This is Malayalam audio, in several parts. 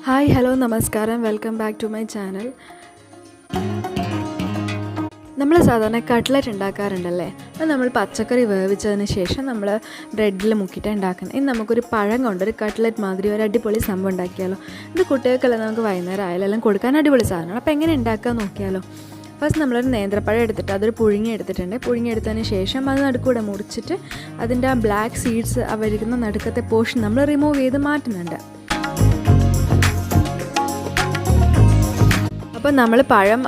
ഹായ് ഹലോ നമസ്കാരം welcome back to my channel. നമ്മൾ സാധാരണ കട്ട്ലറ്റ് ഉണ്ടാക്കാറുണ്ടല്ലേ. അത് നമ്മൾ പച്ചക്കറി വേവിച്ചതിന് ശേഷം നമ്മൾ ബ്രെഡിൽ മുക്കിയിട്ട് ഉണ്ടാക്കുന്നത്. ഇനി നമുക്കൊരു പഴം കൊണ്ടൊരു കട്ട്ലറ്റ് മാതിരി ഒരു അടിപൊളി സംഭവം ഉണ്ടാക്കിയാലോ. ഇത് കുട്ടികൾക്കെല്ലാം നമുക്ക് വൈകുന്നേരം ആയാലും എല്ലാം കൊടുക്കാൻ അടിപൊളി സാധനമാണ്. അപ്പോൾ എങ്ങനെ ഉണ്ടാക്കാൻ നോക്കിയാലോ. ഫസ്റ്റ് നമ്മളൊരു നേന്ത്രപ്പഴം എടുത്തിട്ട് അതൊരു പുഴുങ്ങിയെടുത്തിട്ടുണ്ട്. പുഴുങ്ങിയെടുത്തതിന് ശേഷം അത് നടുക്കൂടെ മുറിച്ചിട്ട് അതിൻ്റെ ആ ബ്ലാക്ക് സീഡ്സ് അവരിക്കുന്ന നടുക്കത്തെ പോർഷൻ നമ്മൾ റിമൂവ് ചെയ്ത് മാറ്റുന്നുണ്ട്. അപ്പോൾ നമ്മൾ പഴം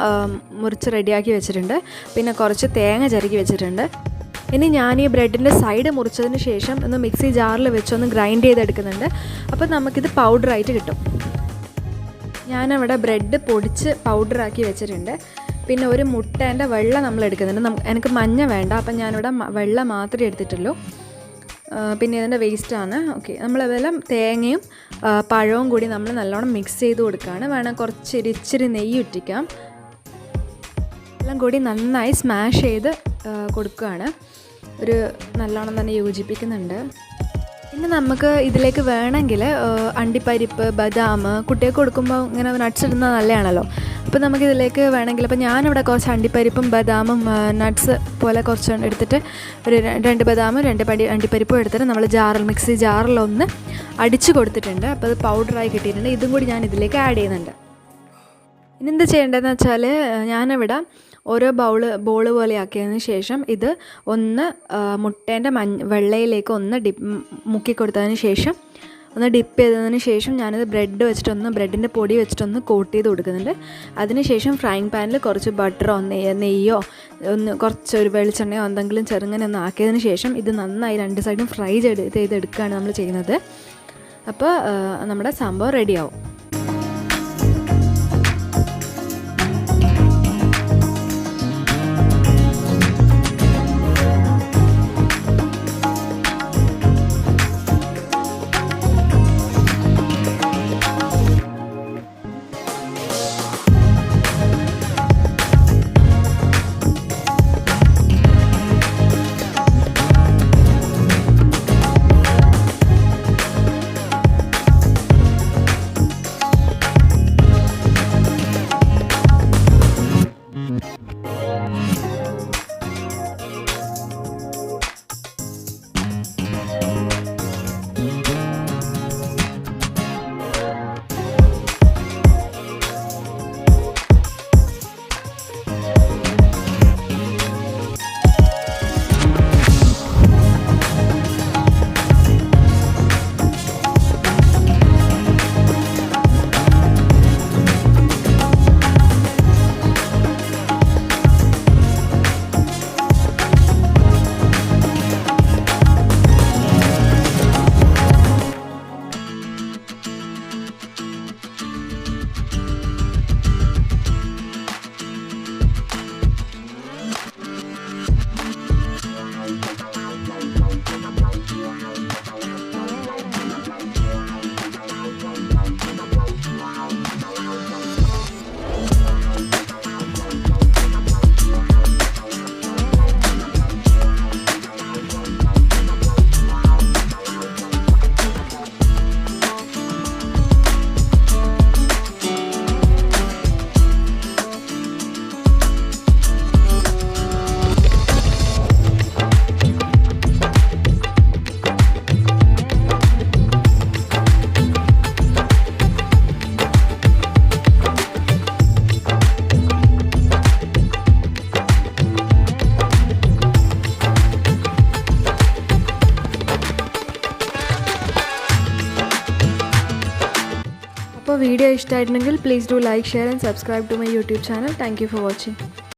മുറിച്ച് റെഡിയാക്കി വെച്ചിട്ടുണ്ട്. പിന്നെ കുറച്ച് തേങ്ങ ചിരകി വെച്ചിട്ടുണ്ട്. ഇനി ഞാൻ ഈ ബ്രെഡിൻ്റെ സൈഡ് മുറിച്ചതിന് ശേഷം ഒന്ന് മിക്സി ജാറിൽ വെച്ചൊന്ന് ഗ്രൈൻഡ് ചെയ്തെടുക്കുന്നുണ്ട്. അപ്പോൾ നമുക്കിത് പൗഡറായിട്ട് കിട്ടും. ഞാനവിടെ ബ്രെഡ് പൊടിച്ച് പൗഡറാക്കി വെച്ചിട്ടുണ്ട്. പിന്നെ ഒരു മുട്ടേൻ്റെ വെള്ള നമ്മൾ എടുക്കുന്നുണ്ട്. എനിക്ക് മഞ്ഞ വേണ്ട, അപ്പം ഞാനിവിടെ വെള്ള മാത്രമേ എടുത്തിട്ടുള്ളൂ. പിന്നെ ഇതിൻ്റെ വേസ്റ്റാണ്. ഓക്കെ, നമ്മളതെല്ലാം തേങ്ങയും പഴവും കൂടി നമ്മൾ നല്ലോണം മിക്സ് ചെയ്ത് കൊടുക്കുകയാണ്. വേണം ഇച്ചിരി നെയ്യ് ഇട്ടിക്കാം. എല്ലാം കൂടി നന്നായി സ്മാഷ് ചെയ്ത് കൊടുക്കുകയാണ്. ഒരു നല്ലോണം തന്നെ യോജിപ്പിക്കുന്നുണ്ട്. പിന്നെ നമുക്ക് ഇതിലേക്ക് വേണമെങ്കിൽ അണ്ടിപ്പരിപ്പ്, ബദാം കുട്ടികൾക്ക് കൊടുക്കുമ്പോൾ ഇങ്ങനെ നട്ട്സ് ഇടുന്നത് നല്ലതാണല്ലോ. അപ്പോൾ നമുക്കിതിലേക്ക് വേണമെങ്കിൽ, അപ്പോൾ ഞാനിവിടെ കുറച്ച് അണ്ടിപ്പരിപ്പും ബദാമും നട്ട്സ് പോലെ കുറച്ച് എടുത്തിട്ട് ഒരു 2 ബദാമും 2 അണ്ടിപ്പരിപ്പും എടുത്തിട്ട് നമ്മൾ മിക്സി ജാറിലൊന്ന് അടിച്ച് കൊടുത്തിട്ടുണ്ട്. അപ്പോൾ അത് പൗഡറായി കിട്ടിയിട്ടുണ്ട്. ഇതും കൂടി ഞാൻ ഇതിലേക്ക് ആഡ് ചെയ്യുന്നുണ്ട്. ഇനി എന്ത് ചെയ്യേണ്ടതെന്ന് വെച്ചാൽ, ഞാനിവിടെ ഓരോ ബോൾ പോലെ ആക്കിയതിന് ശേഷം ഇത് ഒന്ന് മുട്ടേൻ്റെ വെള്ളയിലേക്ക് ഒന്ന് മുക്കി കൊടുത്തതിന് ശേഷം ഒന്ന് ഡിപ്പ് ചെയ്തതിന് ശേഷം ഞാനിത് ബ്രെഡിൻ്റെ പൊടി വെച്ചിട്ടൊന്ന് കോട്ട് ചെയ്ത് കൊടുക്കുന്നുണ്ട്. അതിനുശേഷം ഫ്രൈങ് പാനിൽ കുറച്ച് ബട്ടറോ നെയ്യോ കുറച്ചൊരു വെളിച്ചെണ്ണയോ എന്തെങ്കിലും ചെറുങ്ങനെ ഒന്ന് ആക്കിയതിന് ശേഷം ഇത് നന്നായി 2 സൈഡും ഫ്രൈ ചെയ്തെടുക്കുകയാണ് നമ്മൾ ചെയ്യുന്നത്. അപ്പോൾ നമ്മുടെ സംഭവം റെഡിയാവും. അപ്പോൾ വീഡിയോ ഇഷ്ടമായിട്ടുണ്ടെങ്കിൽ please do like, share and subscribe to my YouTube channel. Thank you for watching.